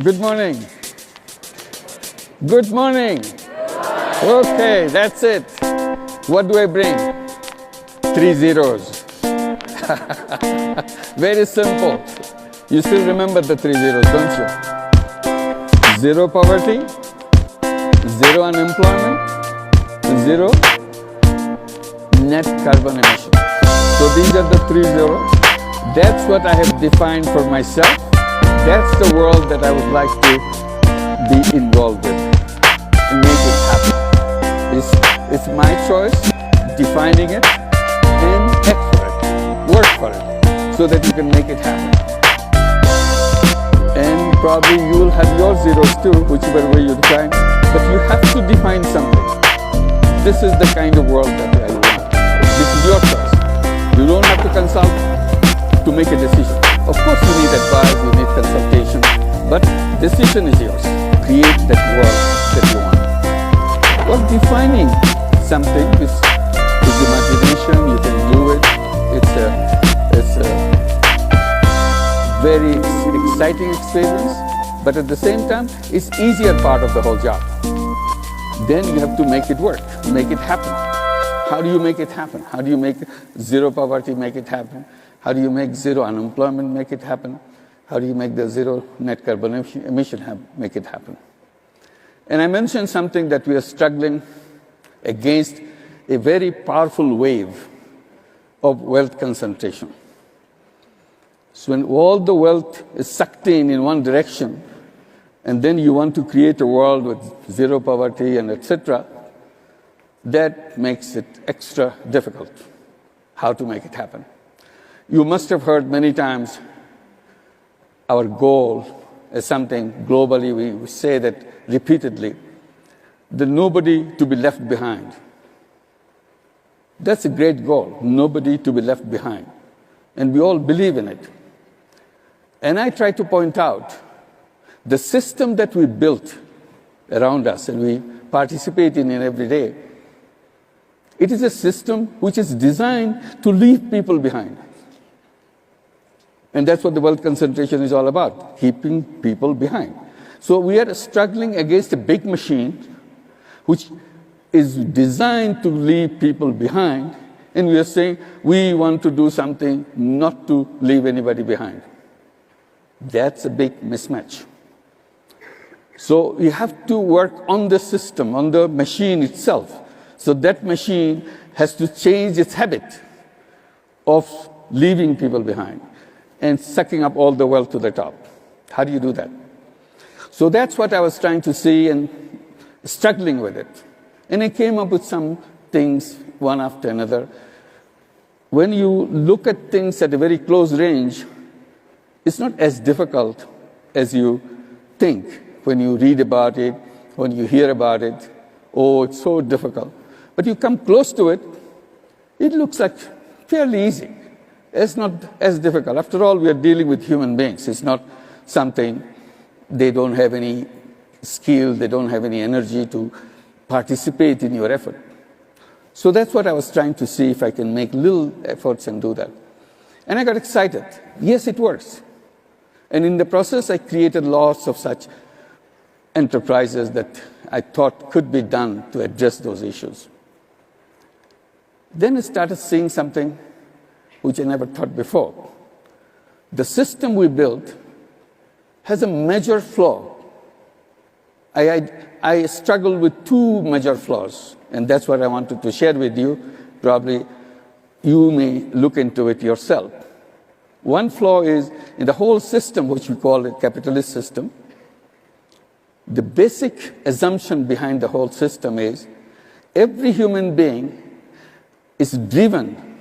Good morning. Good morning. Okay, that's it. What do I bring? 3 zeros. Very simple. You still remember the 3 zeros, don't you? Zero poverty, zero unemployment, zero net carbon emission. So these are the 3 zeros. That's what I have defined for myself. That's the world that I would like to be involved with and make it happen. It's my choice, defining it, and act for it, work for it, so that you can make it happen. And probably you will have your zeros too, whichever way you define, but you have to define something. This is the kind of world that I want. This is your choice. You don't have to consult to make a decision. Of course you need advice, you need consultation, but decision is yours. Create that world that you want. Well, defining something is imagination, you can do it. It's a very exciting experience, but at the same time, it's easier part of the whole job. Then you have to make it work, make it happen. How do you make it happen? How do you make zero poverty make it happen? How do you make zero unemployment make it happen? How do you make the zero net carbon emission make it happen? And I mentioned something that we are struggling against a very powerful wave of wealth concentration. So when all the wealth is sucked in one direction, and then you want to create a world with zero poverty and etc., that makes it extra difficult. How to make it happen? You must have heard many times our goal is something globally, we say that repeatedly, that nobody to be left behind. That's a great goal, nobody to be left behind. And we all believe in it. And I try to point out the system that we built around us and we participate in every day, it is a system which is designed to leave people behind. And that's what the wealth concentration is all about, keeping people behind. So we are struggling against a big machine which is designed to leave people behind, and we are saying we want to do something not to leave anybody behind. That's a big mismatch. So you have to work on the system, on the machine itself. So that machine has to change its habit of leaving people behind and sucking up all the wealth to the top. How do you do that? So that's what I was trying to see and struggling with it. And I came up with some things, one after another. When you look at things at a very close range, it's not as difficult as you think when you read about it, when you hear about it. Oh, it's so difficult. But you come close to it, it looks like fairly easy. It's not as difficult. After all, we are dealing with human beings. It's not something, they don't have any skill, they don't have any energy to participate in your effort. So that's what I was trying to see if I can make little efforts and do that. And I got excited. Yes, it works. And in the process, I created lots of such enterprises that I thought could be done to address those issues. Then I started seeing something which I never thought before. The system we built has a major flaw. I struggled with two major flaws, and that's what I wanted to share with you. Probably you may look into it yourself. One flaw is in the whole system, which we call a capitalist system. The basic assumption behind the whole system is every human being is driven